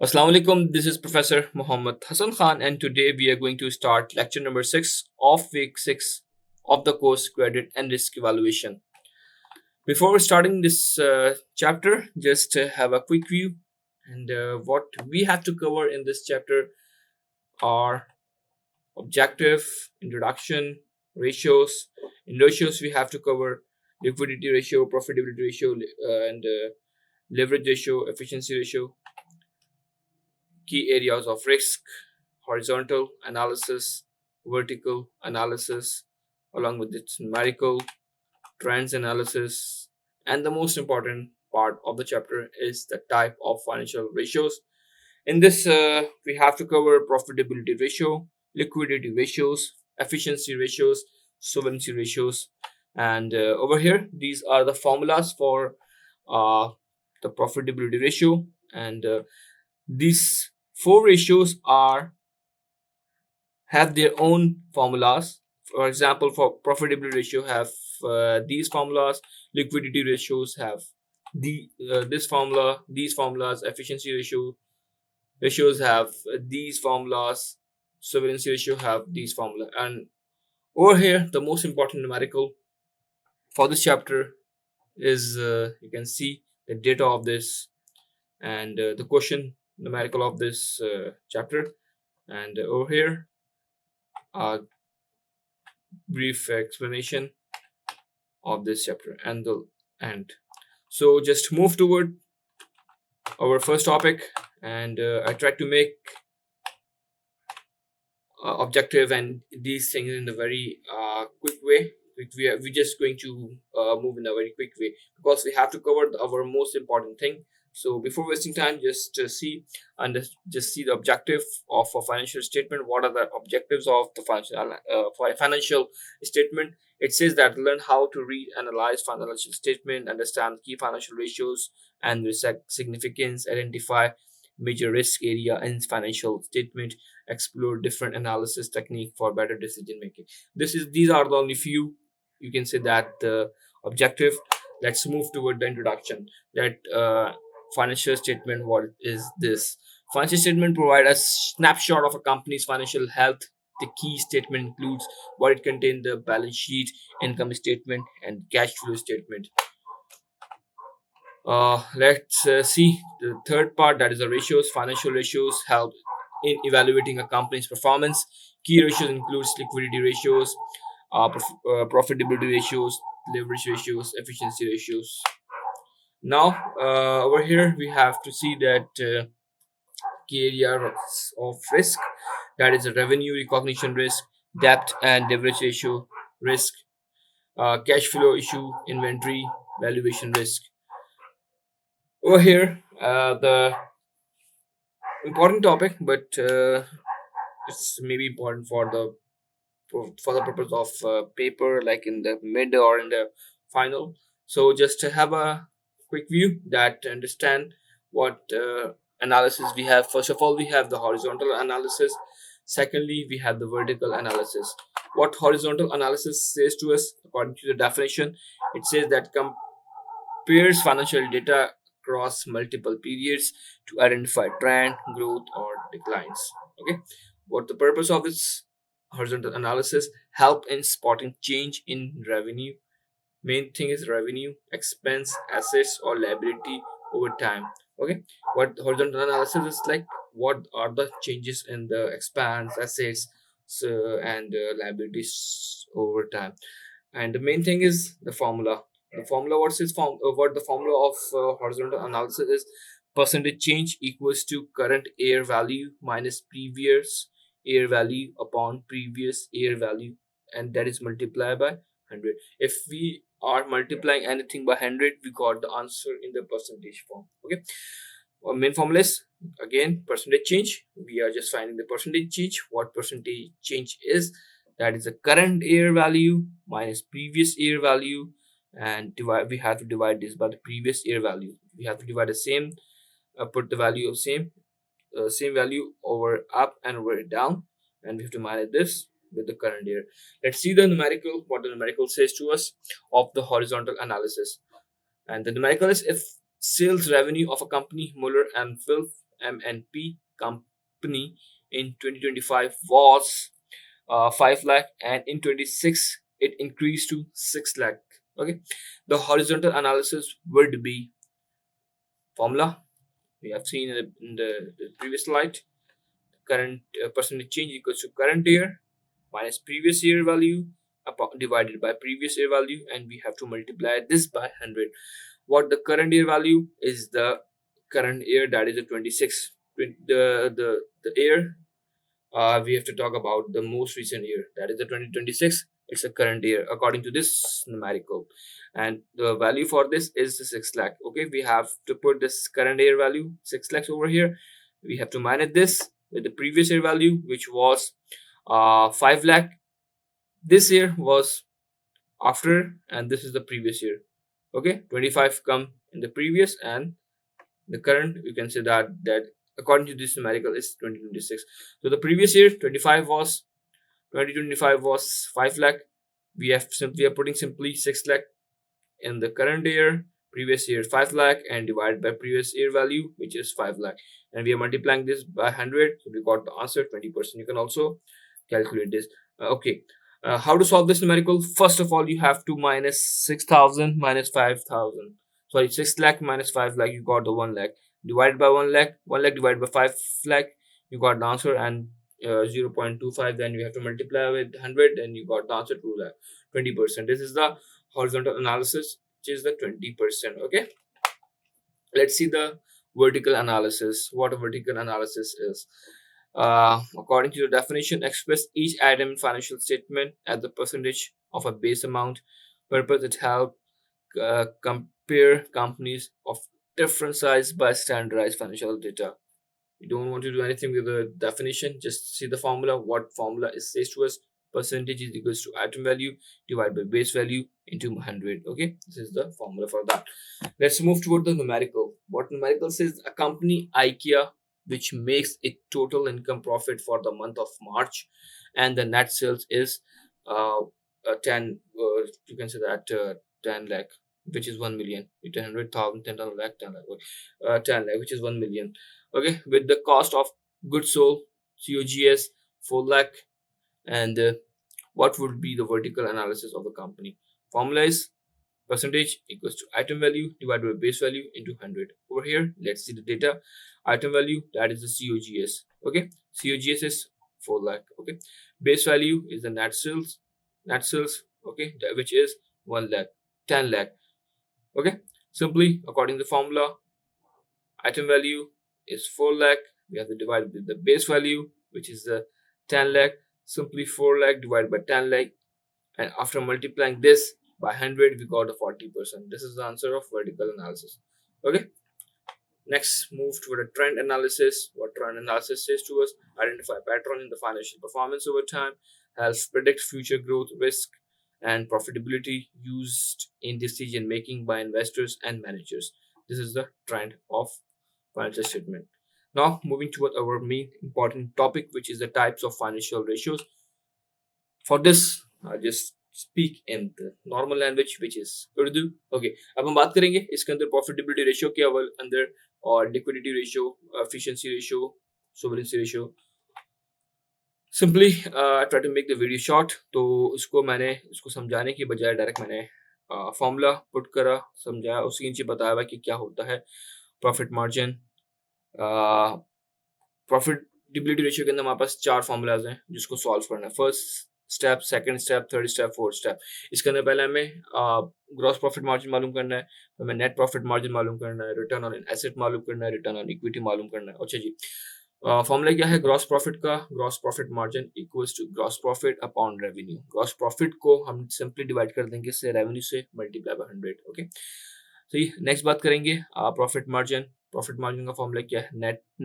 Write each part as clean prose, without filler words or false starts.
Assalamu alaikum. This is Professor Muhammad Hassan Khan, and today we are going to start lecture number 6 of week 6 of the course Credit and Risk Evaluation. Before starting this chapter, just have a quick view. And what we have to cover in this chapter are objective, introduction, ratios. In ratios, we have to cover liquidity ratio, profitability ratio, and leverage ratio, efficiency ratio, key areas of risk, horizontal analysis, vertical analysis, along with its numerical trends analysis, and the most important part of the chapter is the type of financial ratios. In this, we have to cover profitability ratio, liquidity ratios, efficiency ratios, solvency ratios, and over here, these are the formulas for uh, the profitability ratio, and these four ratios are have their own formulas. For example, for profitability ratio have these formulas, liquidity ratios have this formula, these formulas, efficiency ratios have these formulas, solvency ratio have these formula. And over here, the most important numerical for this chapter is you can see the data of this and the question numerical of this chapter. And over here, a brief explanation of this chapter and the end. So just move toward our first topic, and I try to make objective and these things in a very quick way. We're just going to move in a very quick way because we have to cover our most important thing. So before wasting time, just see and just see the objective of a financial statement. What are the objectives of the financial statement? It says that learn how to read, analyze financial statement, understand key financial ratios and their significance, identify major risk area in financial statement, explore different analysis technique for better decision making. These are the only few, you can say, that the objective. Let's move toward the introduction. That financial statement, what is this? Financial statement provide a snapshot of a company's financial health. The key statement includes what it contains: the balance sheet, income statement, and cash flow statement. Let's see the third part, that is the ratios. Financial ratios help in evaluating a company's performance. Key ratios includes liquidity ratios, profitability ratios, leverage ratios, efficiency ratios. Now, over here we have to see that key areas of risk, that is a revenue recognition risk, debt and leverage ratio risk, cash flow issue, inventory valuation risk. Over here, the important topic, but it's maybe important for the purpose of paper, like in the mid or in the final. So just to have a quick view that to understand what analysis we have. First of all, we have the horizontal analysis. Secondly, we have the vertical analysis. What horizontal analysis says to us, according to the definition, it says that compares financial data across multiple periods to identify trend, growth, or declines. Okay, what the purpose of this horizontal analysis? Help in spotting change in revenue. Main thing is revenue, expense, assets, or liability over time. Okay, what horizontal analysis is like? What are the changes in the expense, assets, so, and liabilities over time? And the main thing is the formula. The formula, what the formula of horizontal analysis is: percentage change equals to current air value minus previous air value upon previous air value, and that is multiplied by 100. If we are multiplying anything by 100, we got the answer in the percentage form. Okay, our main formula is again percentage change. We are just finding the percentage change. What percentage change is? That is the current year value minus previous year value, and divide. We have to divide this by the previous year value. We have to divide the same, put the value of same value over up and over down, and we have to minus this with the current year. Let's see the numerical. What the numerical says to us of the horizontal analysis. And the numerical is: if sales revenue of a company, Muller and Filth MNP company in 2025 was 5 lakh, and in 26 it increased to 6 lakh. Okay, the horizontal analysis would be formula we have seen in the previous slide. Current percentage change equals to current year minus previous year value divided by previous year value, and we have to multiply this by 100. What the current year value is? The current year, that is the 26. The year, we have to talk about the most recent year, that is the 2026. It's a current year according to this numerical, and the value for this is the 6 lakh. Okay, we have to put this current year value 6 lakhs over here. We have to minus this with the previous year value, which was 5 lakh. This year was after, and this is the previous year. Okay, 25 come in the previous, and the current, you can say that according to this numerical is 2026. So the previous year 2025 was 5 lakh. We are putting simply 6 lakh in the current year, previous year 5 lakh, and divided by previous year value, which is 5 lakh, and we are multiplying this by 100. So we got the answer 20%. You can also calculate this. Okay, how to solve this numerical? First of all, you have to minus 6,000 minus 5,000. Sorry, 6 lakh minus 5 lakh, you got the 1 lakh. Divided by 1 lakh, 1 lakh divided by 5 lakh, you got the answer, and 0.25. Then you have to multiply with 100, and you got the answer 2 lakh, 20%. This is the horizontal analysis, which is the 20%. Okay, let's see the vertical analysis. What a vertical analysis is. According to the definition, express each item in financial statement as the percentage of a base amount. Purpose: it helps compare companies of different size by standardized financial data. You don't want to do anything with the definition, just see the formula. What formula is says to us: percentage is equals to item value divided by base value into 100. Okay, this is the formula for that. Let's move toward the numerical. What numerical says: a company IKEA, which makes its total income profit for the month of March, and the net sales is 10, you can say that 10 lakh, which is 1 million. 10,000, 10 lakh, 10 lakh, 10 lakh, which is 1 million. Okay, with the cost of goods sold, COGS 4 lakh, and what would be the vertical analysis of the company? Formula is percentage equals to item value divided by base value into 100. Over here, let's see the data. Item value, that is the COGS. Okay, COGS is 4 lakh. Okay, base value is the net sales, okay, which is 1 lakh, 10 lakh. Okay, simply according to the formula, item value is 4 lakh. We have to divide with the base value, which is the 10 lakh. Simply 4 lakh divided by 10 lakh, and after multiplying this by 100, we got a 40%. This is the answer of vertical analysis. Okay, next move to the trend analysis. What trend analysis says to us: identify pattern in the financial performance over time, helps predict future growth, risk, and profitability used in decision making by investors and managers. This is the trend of financial statement. Now moving toward our main important topic, which is the types of financial ratios. For this, I just speak in the normal language, which is Urdu. Okay, अब हम बात करेंगे इसके अंदर profitability ratio के अंदर, और liquidity ratio, efficiency ratio, solvency ratio. Simply try to make the video short. तो इसको समझाने की बजाय डायरेक्ट मैंने फॉर्मूला पुट करा, समझाया, उसके नीचे बताया हुआ कि क्या होता है प्रॉफिट मार्जिन. प्रॉफिटेबिलिटी रेशियो के अंदर हमारे पास 4 फॉर्मूलाज हैं जिसको सॉल्व करना है. First step, second step, third step, fourth step. इसके अंदर पहले हमें ग्रॉस प्रॉफिट मार्जिन मालूम करना है, हमें नेट प्रॉफिट मार्जिन मालूम करना है, रिटर्न ऑन एसेट मालूम करना है, रिटर्न ऑन इक्विटी मालूम करना है. अच्छा जी, फॉर्मूला क्या है ग्रॉस प्रॉफिट का? Gross profit margin equals to gross profit upon revenue. Gross profit को हम सिंपली डिवाइड कर देंगे इससे रेवेन्यू से, मल्टीप्लाई बाय 100. ओके, तो ये नेक्स्ट बात करेंगे प्रॉफिट मार्जिन. प्रॉफिट मार्जिन का फॉर्मूला क्या है?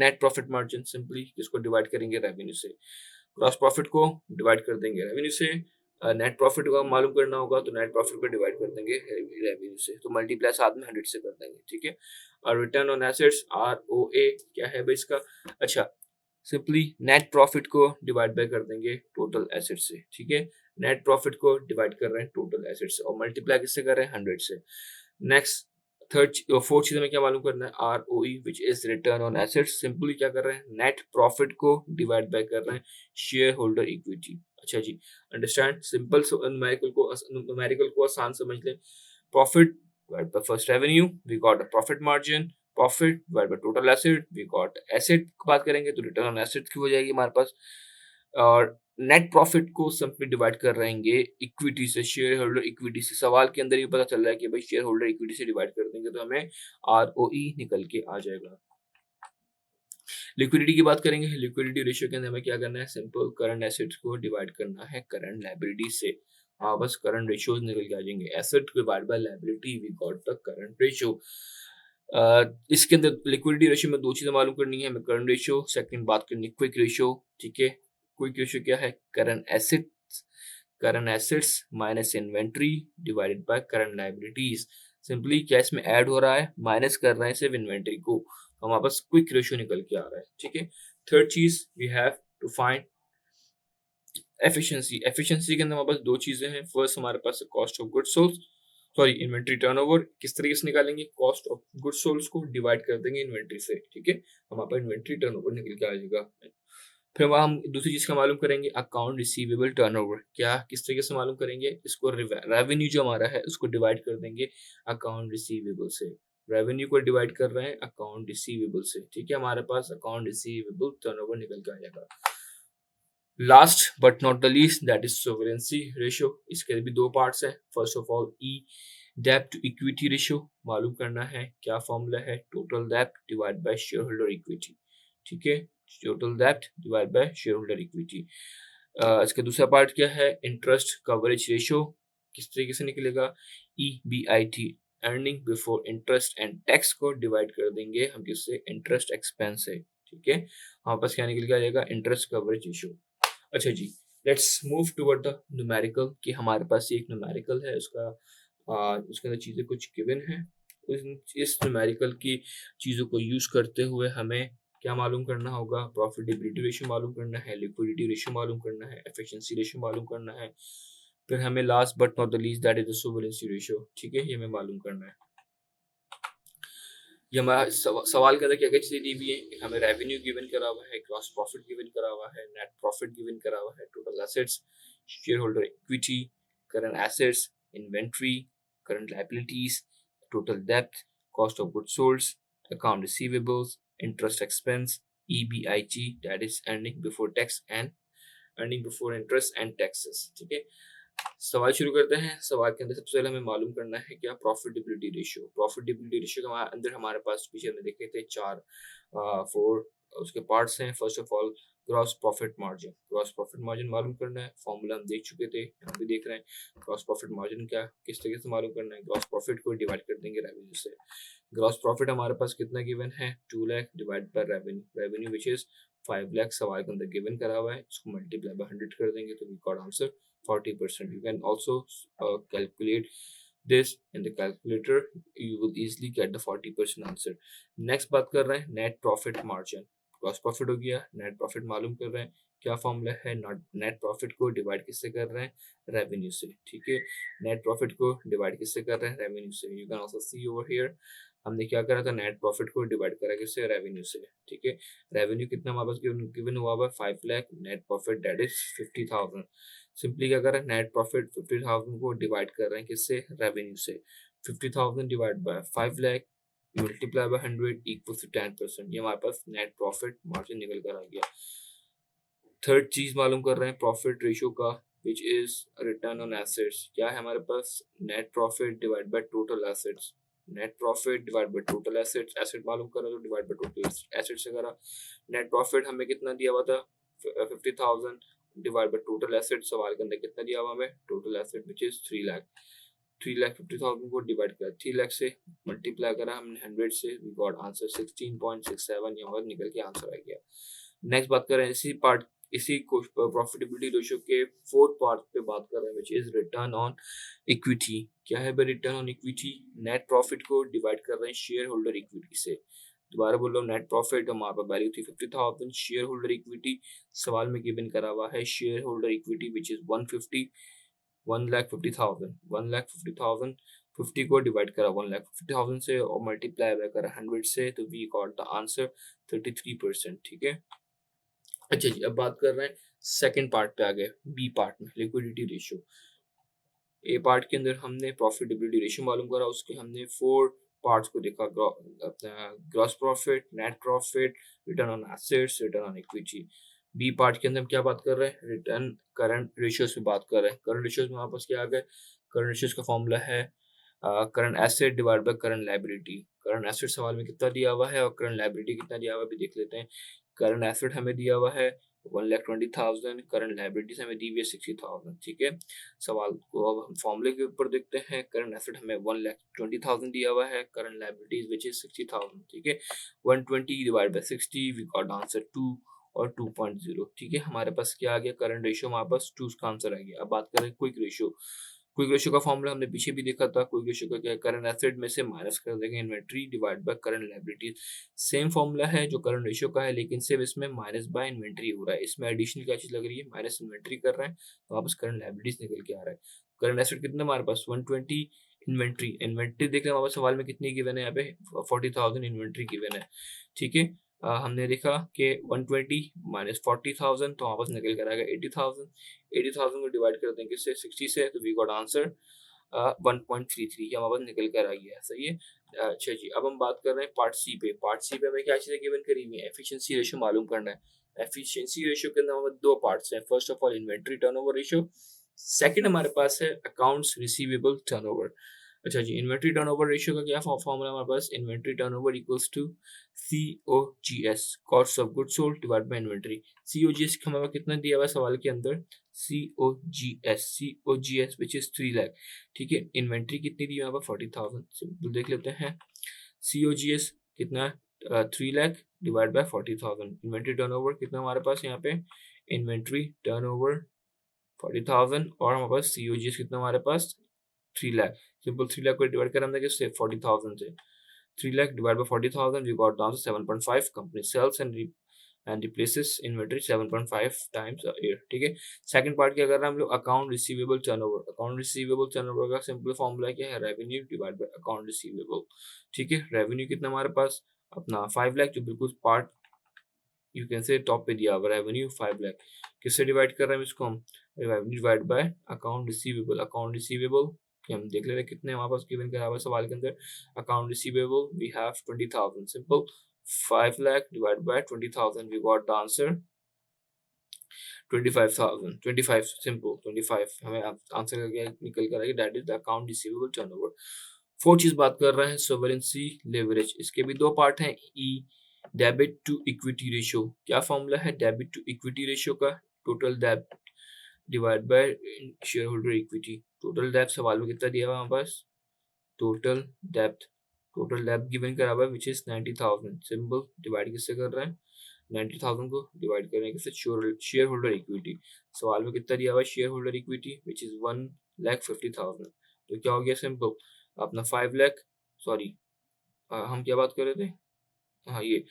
Net profit margin. सिंपली इसको डिवाइड करेंगे रेवेन्यू से. ग्रॉस प्रॉफिट को डिवाइड कर देंगे रेवेन्यू से. नेट प्रॉफिट को मालूम करना होगा तो नेट प्रॉफिट को डिवाइड कर देंगे रेवेन्यू से, तो मल्टीप्लाई साथ में 100 से कर देंगे. ठीक है, और रिटर्न ऑन एसेट्स ROA क्या है भाई इसका? अच्छा, सिंपली नेट प्रॉफिट को डिवाइड बाय कर देंगे टोटल एसेट से. ठीक है, नेट प्रॉफिट को डिवाइड कर रहे हैं टोटल एसेट से और मल्टीप्लाई किससे कर रहे हैं? 100 से. नेक्स्ट फोर्थ चीज हमें क्या मालूम करना है, ROE which is return on assets. Simply क्या कर रहे हैं, नेट प्रॉफिट को डिवाइड बाय कर रहे हैं शेयर होल्डर इक्विटी। अच्छा जी, अंडरस्टैंड, सिंपल न्यूमेरिकल को आसान समझ लें। Profit divide by first revenue, we got a profit margin. Profit divide by total asset, we got asset की बात करेंगे तो रिटर्न ऑन एसेट की हो जाएगी हमारे पास। और नेट प्रॉफिट को सिंपली डिवाइड कर रहेंगे इक्विटी से, शेयर होल्डर इक्विटी से। सवाल के अंदर ही पता चल रहा है कि भाई शेयर होल्डर इक्विटी से डिवाइड कर देंगे तो हमें ROE निकल के आ जाएगा। लिक्विडिटी की बात करेंगे, लिक्विडिटी रेशियो के अंदर हमें क्या करना है, सिंपल करंट एसेट्स को डिवाइड करना है करंट लायबिलिटी से। हाँ बस करंट रेशियोज निकल के आ जाएंगे, asset divide by liability, we got the current ratio. इसके अंदर लिक्विडिटी रेशियो में दो चीजें मालूम करनी है हमें, करंट रेशियो, सेकंड बात करनी है क्विक रेशियो। ठीक है, क्विक रेशियो क्या है, current assets minus inventory divided by current liabilities. Simply क्या इसमें ऐड हो रहा है, माइनस कर रहे हैं सिर्फ इन्वेंट्री को, तो हमारे पास क्विक रेशियो निकल के आ रहा है। ठीक है, थर्ड चीज we have to find efficiency. Efficiency के अंदर हमारे पास दो चीजें हैं, फर्स्ट हमारे पास cost of goods sold, sorry inventory turnover. किस तरीके से निकालेंगे, कॉस्ट ऑफ गुड्स सोल्ड को डिवाइड कर देंगे इन्वेंट्री से। ठीक है, हमारे पास इन्वेंट्री टर्नओवर निकल के आ जाएगा। फिर वहाँ हम दूसरी चीज का मालूम करेंगे, अकाउंट रिसीवेबल टर्नओवर। क्या किस तरीके से मालूम करेंगे, इसको रेवेन्यू जो हमारा है उसको डिवाइड कर देंगे अकाउंट रिसीवेबल से। रेवेन्यू को डिवाइड कर रहे हैं अकाउंट रिसीवेबल से। ठीक है, हमारे पास अकाउंट रिसीवेबल टर्नओवर निकल के आ जाएगा। Last but not the least that is solvency ratio. इसके भी दो पार्ट्स हैं। फर्स्ट ऑफ ऑल डेब्ट टू इक्विटी रेशियो मालूम करना है, क्या फॉर्मूला है, टोटल डेब्ट divide by share holder equity. ठीक है, टोटल डेब्ट divide by share holder equity. इसका दूसरा पार्ट क्या है, इंटरेस्ट कवरेज रेशियो। किस तरीके से निकलेगा, EBIT earning before interest and tax को डिवाइड कर देंगे हम किससे, इंटरेस्ट एक्सपेंस से। ठीक है, हमारे पास क्या निकल के आ जाएगा, इंटरेस्ट कवरेज रेशियो। अच्छा जी, let's move toward the numerical, कि हमारे पास एक न्यूमेरिकल है, उसके अंदर चीज़ें कुछ गिवन है। इस न्यूमेरिकल की चीज़ों को यूज करते हुए हमें क्या मालूम करना होगा, प्रॉफिटेबिलिटी रेशियो मालूम करना है, लिक्विडिटी रेशियो मालूम करना है, एफिशिएंसी रेशियो मालूम करना है, फिर हमें last but not the least that is the solvency ratio. ठीक है, ये हमें मालूम करना है। ये हमारा सवाल के अंदर क्या क्या चीजें दी हुई है, हमें रेवेन्यू गिवन करा हुआ है, ग्रॉस प्रॉफिट गिवन करा हुआ है, नेट प्रॉफिट गिवन करा हुआ है, total assets, share holder equity, current assets, inventory, current liabilities, total डेब्ट, cost of goods sold, account receivables, interest expense, EBIT that is earning before tax and earning before interest and taxes. ठीक है, सवाल शुरू करते हैं। सवाल के अंदर सबसे पहले हमें मालूम करना है क्या, प्रॉफिटेबिलिटी रेशियो। प्रॉफिटेबिलिटी रेशियो के अंदर हमारे पास पीछे हमने देखे थे फोर उसके पार्ट्स हैं। First of all gross profit margin, gross profit margin मालूम करना है, फॉर्मूला हम देख चुके थे, हम भी देख रहे हैं। ग्रॉस प्रॉफिट मार्जिन क्या, किस तरीके से मालूम करना है, ग्रॉस प्रॉफिट को डिवाइड कर देंगे रेवेन्यू से। ग्रॉस प्रॉफिट हमारे पास कितना गिवन है, 2 lakh divide by revenue, revenue which is 5 lakh सवाल के अंदर गिवन करा हुआ है, इसको मल्टीप्लाई बाय 100 कर देंगे तो we got answer 40%. You can also calculate this in the calculator. You will easily get the 40% answer. Next बात कर रहे हैं net profit margin. Gross profit हो गया, नेट प्रॉफिट मालूम कर रहे हैं, क्या फॉर्मूला है, नेट प्रॉफिट को डिवाइड किससे कर रहे हैं, रेवेन्यू से। ठीक है, नेट प्रॉफिट को डिवाइड किससे कर रहे हैं, रेवेन्यू से। You can also C over here, हमने क्या करा था, नेट प्रॉफिट को डिवाइड करा किससे, रेवेन्यू से। ठीक है, रेवेन्यू कितना हमारे पास गिवन हुआ है, 5 lakh, net profit that is 50,000। Simply क्या कर रहे हैं, नेट प्रॉफिट 50,000 को डिवाइड कर रहे हैं किससे, रेवेन्यू से। 50,000 divide by 5 lakh multiply by 100 equal to 10%। ये हमारे पास नेट प्रॉफिट मार्जिन निकल कर आ गया। थर्ड चीज मालूम कर रहे हैं प्रॉफिट रेशियो का, which is return on assets. क्या है हमारे पास, net profit divide by total assets, net profit divide by total assets. Asset मालूम करा तो डिवाइड बाय टोटल एसेट्स से करा। नेट प्रॉफिट हमें कितना दिया हुआ था, 50,000 डिवाइड बाय टोटल एसेट। सवाल के अंदर कितना दिया हुआ हमें, total asset which is 3 lakh. 3,50,000 को डिवाइड करा 3 लाख से, मल्टीप्लाई करा हमने 100 से, वी गॉट आंसर 16.67। यहाँ पर निकल के आंसर आ गया। नेक्स्ट बात करें इसी प्रॉफिटेबिलिटी रेशियो के फोर्थ पार्ट पे बात कर रहे हैं, विच इज रिटर्न ऑन इक्विटी। क्या है भाई return on equity, net profit को डिवाइड कर रहे हैं शेयर होल्डर इक्विटी से। दोबारा बोल रहा हूँ, नेट प्रॉफिट हमारे पास वैल्यू थी 50,000, शेयर होल्डर इक्विटी सवाल में गिवन करा हुआ है share holder equity which is 150, 1,50,000, 1,50,000 50 को डिवाइड करा 1,50,000 से और मल्टीप्लाई बाय करा 100 से, तो वी गॉट द आंसर 33%। ठीक है। अच्छा जी, अब बात कर रहे हैं सेकंड पार्ट पे आ गए, बी पार्ट में लिक्विडिटी रेशियो। ए पार्ट के अंदर हमने प्रॉफिटेबिलिटी रेशियो मालूम करा, उसके हमने फोर पार्ट्स को देखा, अपना gross profit, net profit, return on assets, return on equity. B part के अंदर हम क्या बात कर रहे हैं, रिटर्न करंट रेशियोज पे बात कर रहे हैं। करंट रेशियोज में वापस क्या आ गए, करंट रेशियोज का फॉर्मूला है current asset divide by current liability. Current asset सवाल में कितना दिया हुआ है और करंट लायबिलिटी कितना दिया हुआ है भी देख लेते हैं। करंट एसेट हमें दिया हुआ है 1,20,000, करंट लायबिलिटीज हमें दी हुई है 60,000। ठीक है। सवाल को अब हम फॉर्मूले के ऊपर देखते हैं। करंट एसेट हमें 1,20,000 दिया हुआ है, करंट लायबिलिटीज विच इज 60,000। ठीक है। 120 divide by 60, we got answer 2 और 2.0। ठीक है। हमारे पास क्या आ गया, करंट रेशियो हमारे पास 2 का आंसर आ गया। अब बात करें क्विक रेशियो। क्विक रेशियो का फॉर्मूला हमने पीछे भी देखा था। क्विक रेशियो का क्या है, करंट एसेट में से माइनस कर देंगे inventory divide by current liabilities. Same formula है जो करंट रेशियो का है, लेकिन सिर्फ इसमें माइनस बाय इन्वेंट्री हो रहा है। इसमें एडिशनल क्या चीज लग रही है, माइनस इन्वेंट्री कर रहे हैं, तो वापस करंट लायबिलिटीज निकल के आ रहा है। करंट एसेट कितना हमारे पास 120, इन्वेंट्री इन्वेंट्री देख रहे हैं वापस सवाल में कितनी गिवन है, यहाँ पे 40,000 इन्वेंट्री गिवन है। ठीक है। हमने देखा कि 120 माइनस 40,000, तो वापस निकल कर आएगा 80,000। 80,000 को डिवाइड कर देंगे से 60 से, तो वी गॉट आंसर 1.33, ये हमारे पास निकल कर आ गया। सही है। अच्छा जी, अब हम बात कर रहे हैं पार्ट सी पे। पार्ट सी पे हमें क्या चीज़ें गिवन करी हुई है, एफिशिएंसी रेशियो मालूम करना है। एफिशिएंसी रेशियो के अंदर हमें दो पार्ट्स हैं। First of all inventory turnover ratio, second हमारे पास है अकाउंट्स रिसीवेबल टर्नओवर। अच्छा जी, इन्वेंट्री टर्नओवर रेशियो का क्या फॉर्मूला हमारे पास, inventory turnover equals to COGS, cost of goods sold divide by inventory. COGS हमारे पास कितना दिया हुआ है सवाल के अंदर, COGS विच इज 3 लाख। ठीक है। इन्वेंट्री कितनी दी है यहाँ पर 40,000, सिंपल देख लेते हैं। COGS कितना है 3 lakh divide bye 40,000। Inventory turnover कितना हमारे पास यहाँ पे, इन्वेंट्री टर्नओवर 40,000 और हमारे पास COGS कितना हमारे पास 3 लाख। सिंपल 3 लाख को डिवाइड कर हमने किससे 40,000 से, 3 lakh divided by 40,000, we got the answer 7.5. Company sells and replaces inventory 7.5 times a year. ठीक है। सेकंड पार्ट क्या कर रहे हैं हम लोग, account receivable turnover. Account receivable turnover का सिंपल फॉर्मूला क्या है, revenue divide by account receivable. ठीक है। रेवेन्यू कितना हमारे पास अपना 5 लाख, जो बिल्कुल part you can say top पे दिया हुआ, रेवेन्यू 5 लाख। किससे डिवाइड कर रहे हैं इसको हम, revenue divide by account receivable. Account receivable कि हम देख ले रहे हैं कितने हमारे पास गिवन करा हुआ है सवाल के अंदर। Account receivable we have 20,000, simple 5 lakh divide by 20,000, we got the answer 25,000। 25 simple 25 हमें आंसर निकल कर आएगी, that is the account receivable turnover. Fourth चीज बात कर रहे हैं सोवरेंसी लेवरेज। इसके भी दो पार्ट हैं, ई डेबिट टू इक्विटी रेशियो। क्या फॉर्मूला है डेबिट टू इक्विटी रेशियो का, टोटल डेब्ट divide by share holder equity. Total डेब्ट सवाल में कितना दिया हुआ हमारे पास, टोटल डेब्ट गिवन करा हुआ है विच इज 90,000। सिंपल डिवाइड किससे कर रहे हैं, 90,000 को डिवाइड करने के साथ शेयर होल्डर इक्विटी। सवाल में कितना दिया हुआ है share holder equity which is 1,50,000। तो क्या हो गया, सिंपल अपना 5 लाख, सॉरी हम क्या बात कर रहे थे, हाँ ये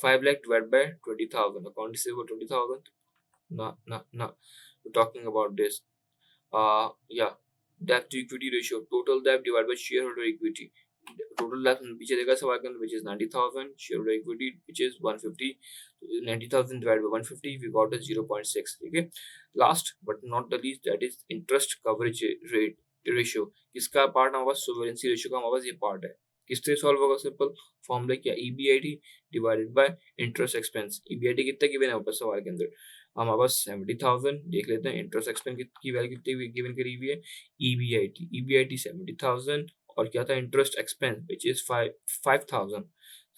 5 लाख डिवाइड बाय 20,000, अकाउंट से वो 20,000, ना ना ना, talking about this yeah, debt to equity ratio, total debt divided by shareholder equity। Total डेब्ट पीछे देखा सवाल के अंदर which is 90,000, shareholder equity which is 150, 90,000 divided by 150, we got a 0.6। ठीक है। Last but not the least that is interest coverage rate ratio. किसका part हमारे पास, सोवरेंसी रेशियो का हमारे पास ये पार्ट है। किस तरह सॉल्व होगा, सिंपल फॉर्मूला क्या, EBIT divided by interest expense. EBIT कितना गिवन है ऊपर सवाल के अंदर, हमारे पास 70,000 देख लेते हैं। इंटरेस्ट एक्सपेंस की वैल्यू कितनी गिवन करी हुई है, EBIT 70,000 और क्या था इंटरेस्ट एक्सपेंस विच इज 5,000।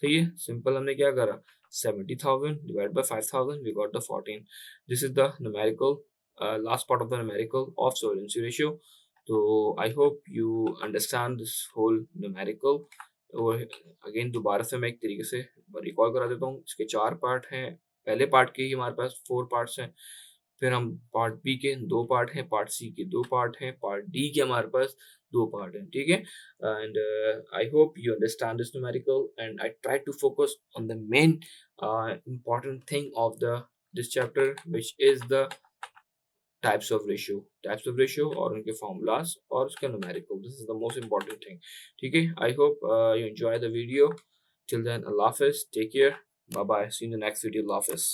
सही है। सिंपल हमने क्या करा, 70,000 divide by 5,000, we got the 14। This is the numerical last part of the numerical of solvency ratio. तो I hope you understand this whole numerical. और अगेन दोबारा से मैं एक तरीके से रिकॉल करा देता हूँ। इसके 4 पार्ट हैं, पहले पार्ट के ही हमारे पास 4 पार्ट्स हैं, फिर हम पार्ट बी के 2 पार्ट हैं, पार्ट सी के 2 पार्ट हैं, पार्ट डी के हमारे पास 2 पार्ट हैं। ठीक है। And I hope you understand this numerical and I try to focus on the main important thing of the this chapter which is the types of ratio और उनके formulas और उसका numerical. This is the most important thing. ठीक है, I hope you enjoy the video. Till then, Allah Hafiz, take care, bye bye, see you in the next video. Allah Hafiz.